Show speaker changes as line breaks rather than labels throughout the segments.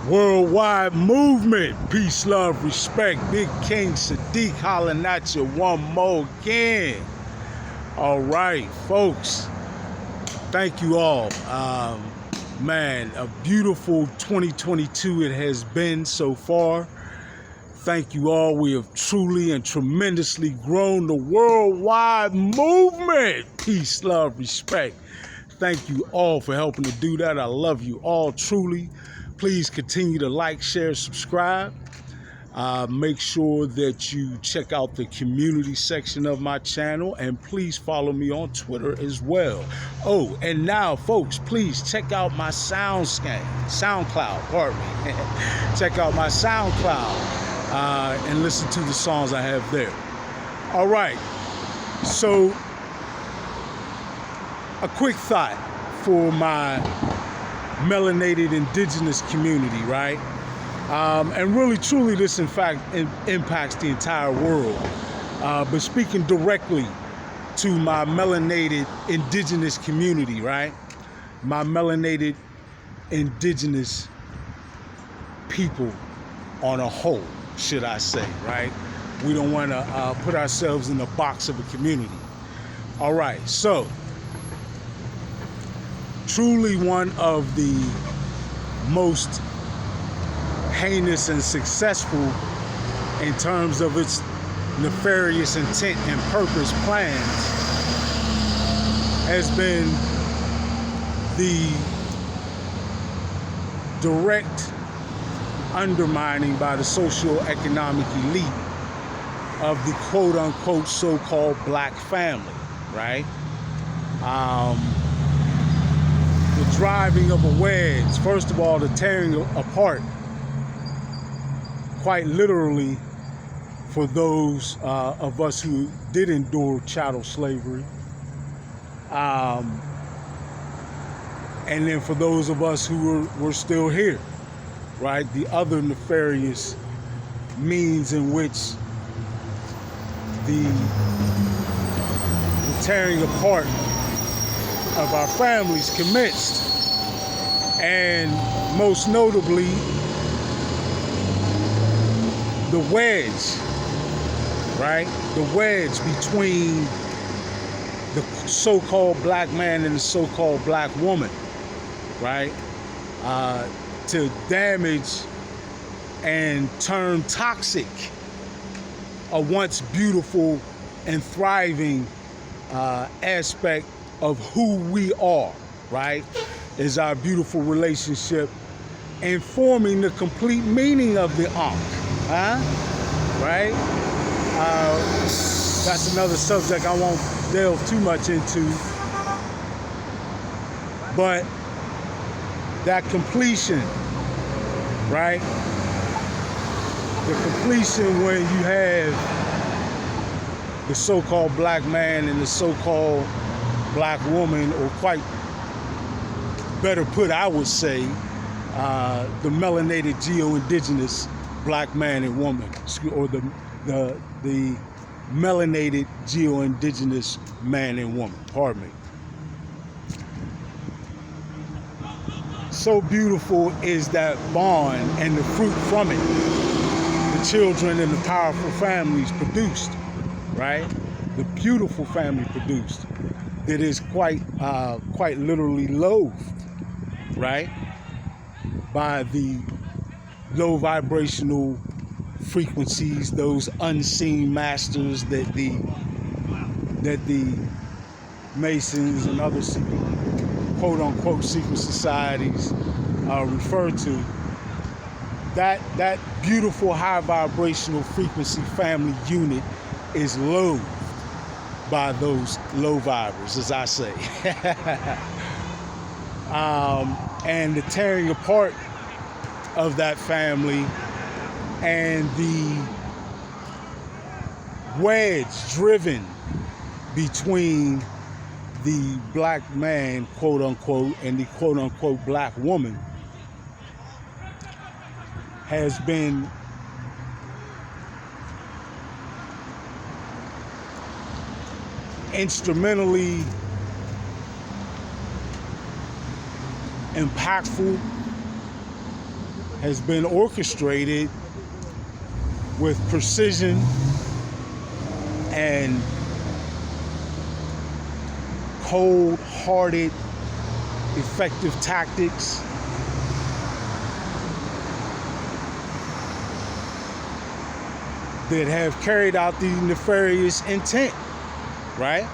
Worldwide movement, peace, love, respect. Big King Sadiq hollering at you one more again. All right, folks. Thank you all. Man, a beautiful 2022 it has been so far. Thank you all. We have truly and tremendously grown the worldwide movement. Peace, love, respect. Thank you all for helping to do that. I love you all truly. Please continue to like, share, subscribe. Make sure that you check out the community section of my channel, and please follow me on Twitter as well. Oh, and now, folks, please check out my SoundCloud, pardon me. Check out my SoundCloud and listen to the songs I have there. All right, so a quick thought for my melanated indigenous community, right? And really, truly, this, in fact, impacts the entire world. But speaking directly to my melanated indigenous community, right? My melanated indigenous people on a whole, should I say, right? We don't want to put ourselves in the box of a community. All right, so truly one of the most heinous and successful in terms of its nefarious intent and purpose plans has been the direct undermining by the socio-economic elite of the quote-unquote so-called black family, right? The driving of a wedge, first of all, the tearing apart, quite literally, for those of us who did endure chattel slavery. And then for those of us who were still here, right? The other nefarious means in which the tearing apart of our families commenced. And most notably, the wedge, right? The wedge between the so-called black man and the so-called black woman, right? To damage and turn toxic a once beautiful and thriving aspect of who we are, right? Is our beautiful relationship informing the complete meaning of the Ankh. Right? That's another subject I won't delve too much into. But that completion, right? The completion when you have the so-called black man and the so-called black woman, or quite better put, I would say, the melanated geo-indigenous black man and woman, or the melanated geo-indigenous man and woman, pardon me. So beautiful is that bond and the fruit from it, the children and the powerful families produced, right? The beautiful family produced, that is quite literally loathed, right? By the low vibrational frequencies, those unseen masters that the Masons and other quote-unquote secret societies refer to. That beautiful high vibrational frequency family unit is loathed by those low vibers, as I say. And the tearing apart of that family and the wedge driven between the black man, quote unquote, and the quote unquote black woman has been instrumentally impactful has been orchestrated with precision and cold-hearted, effective tactics that have carried out the nefarious intent, right,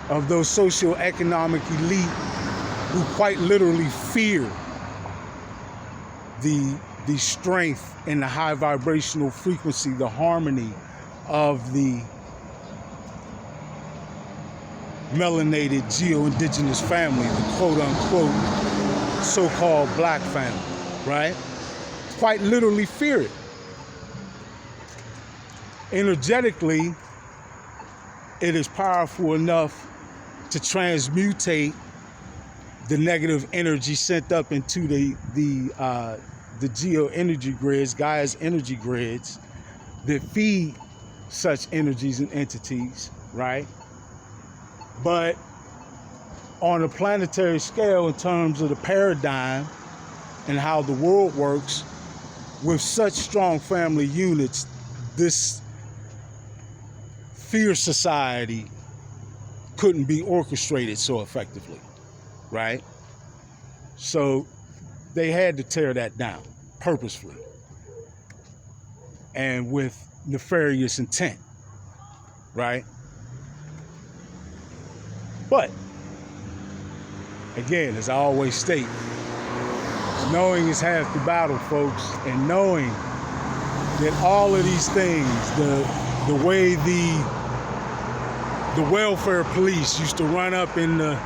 of those socioeconomic elite who quite literally fear the strength and the high vibrational frequency, the harmony of the melanated geo-indigenous family, the quote-unquote so-called black family, right? Quite literally fear it. Energetically, it is powerful enough to transmutate the negative energy sent up into the geo-energy grids, Gaia's energy grids, that feed such energies and entities, right? But on a planetary scale, in terms of the paradigm and how the world works, with such strong family units, this fear society couldn't be orchestrated so effectively, right? So they had to tear that down purposefully and with nefarious intent, right? But again, as I always state, knowing is half the battle, folks, and knowing that all of these things, the way the welfare police used to run up in the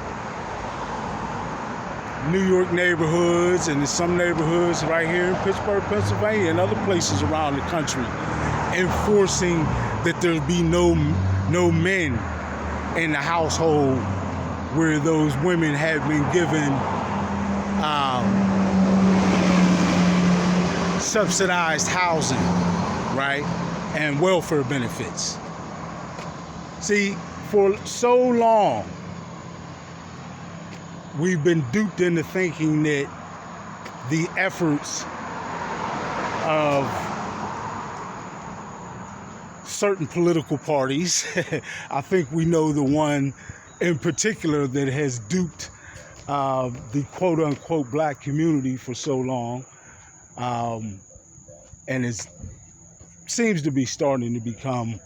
New York neighborhoods and in some neighborhoods right here in Pittsburgh, Pennsylvania, and other places around the country, enforcing that there be no men in the household where those women have been given subsidized housing, right, and welfare benefits. See, for so long, we've been duped into thinking that the efforts of certain political parties, I think we know the one in particular that has duped the quote-unquote black community for so long, and it seems to be starting to become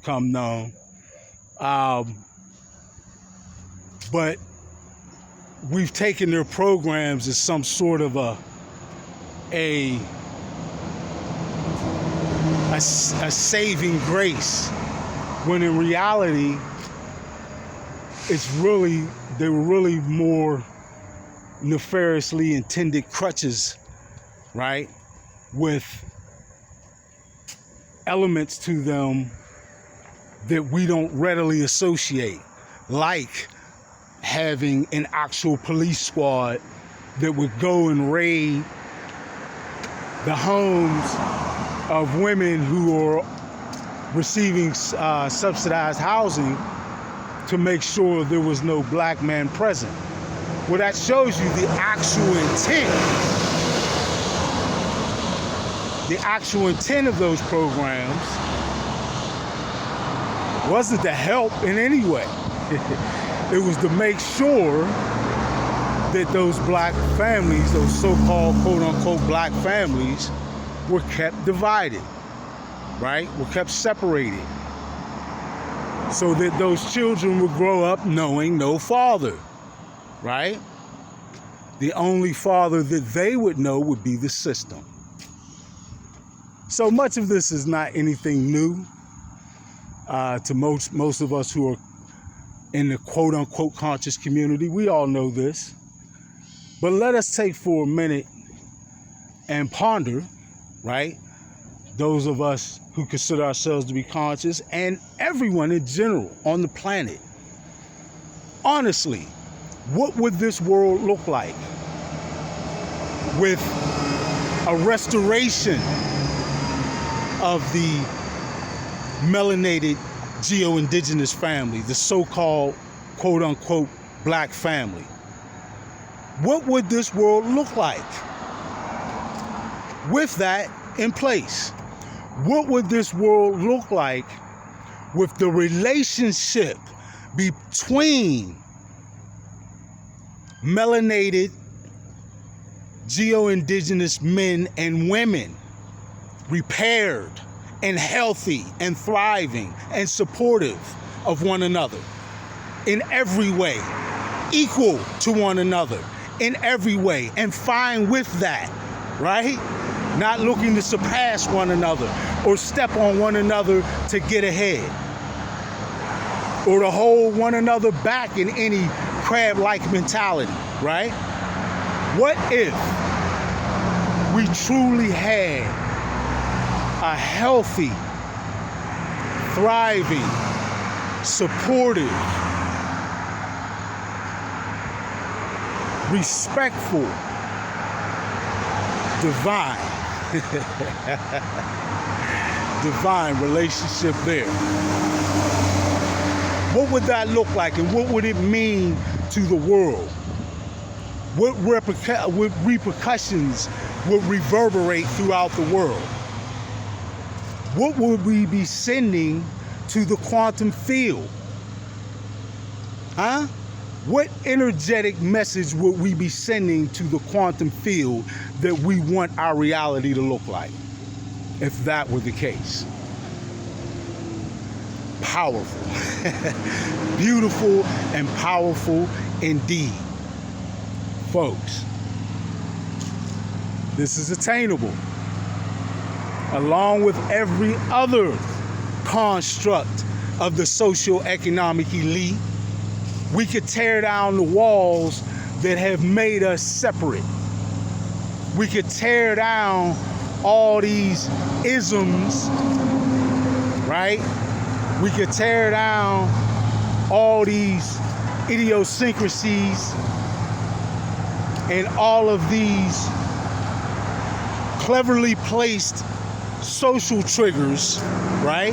known. But we've taken their programs as some sort of a saving grace, when in reality, they were really more nefariously intended crutches, right, with elements to them that we don't readily associate, like having an actual police squad that would go and raid the homes of women who are receiving subsidized housing to make sure there was no black man present. Well, that shows you the actual intent. The actual intent of those programs wasn't to help in any way. It was to make sure that those black families, those so-called quote-unquote black families, were kept divided, right? Were kept separated, so that those children would grow up knowing no father, right? The only father that they would know would be the system. So much of this is not anything new to most of us who are in the quote-unquote conscious community. We all know this. But let us take for a minute and ponder, right? Those of us who consider ourselves to be conscious, and everyone in general on the planet. Honestly, what would this world look like with a restoration of the melanated geo-indigenous family, the so-called quote-unquote black family? What would this world look like with that in place? What would this world look like with the relationship between melanated, geo-indigenous men and women, repaired and healthy and thriving and supportive of one another in every way, equal to one another in every way, and fine with that, right? Not looking to surpass one another or step on one another to get ahead or to hold one another back in any crab-like mentality, right? What if we truly had a healthy, thriving, supportive, respectful, divine relationship there? What would that look like, and what would it mean to the world? What repercussions would reverberate throughout the world? What would we be sending to the quantum field? Huh? What energetic message would we be sending to the quantum field that we want our reality to look like, if that were the case? Powerful. Beautiful and powerful indeed. Folks, this is attainable. Along with every other construct of the socio-economic elite, we could tear down the walls that have made us separate. We could tear down all these isms, right? We could tear down all these idiosyncrasies and all of these cleverly placed social triggers, right?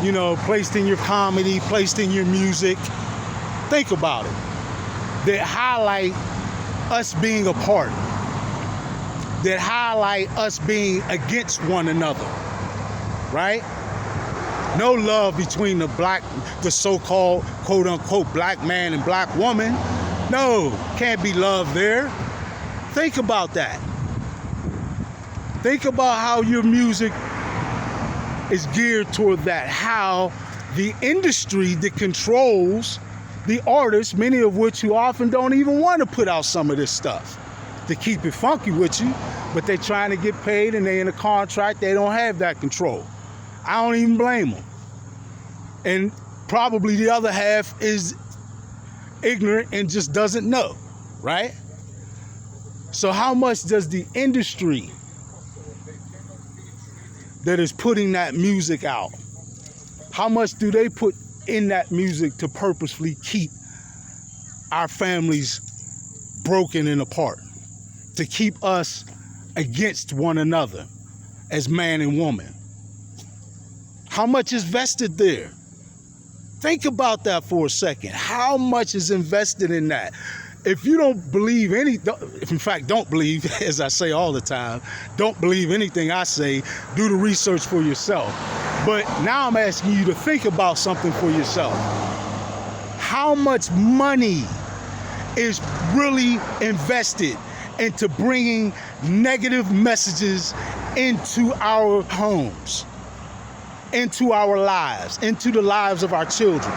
You know, placed in your comedy, placed in your music. Think about it. That highlight us being apart. That highlight us being against one another, right? No love between the so-called quote-unquote black man and black woman. No, can't be love there. Think about that. Think about how your music is geared toward that. How the industry that controls the artists, many of which who often don't even want to put out some of this stuff to keep it funky with you, but they're trying to get paid and they're in a contract, they don't have that control. I don't even blame them. And probably the other half is ignorant and just doesn't know, right? So how much does the industry that is putting that music out, how much do they put in that music to purposefully keep our families broken and apart, to keep us against one another as man and woman? How much is vested there? Think about that for a second. How much is invested in that? If you don't believe if in fact don't believe, as I say all the time, don't believe anything I say, do the research for yourself. But now I'm asking you to think about something for yourself. How much money is really invested into bringing negative messages into our homes, into our lives, into the lives of our children?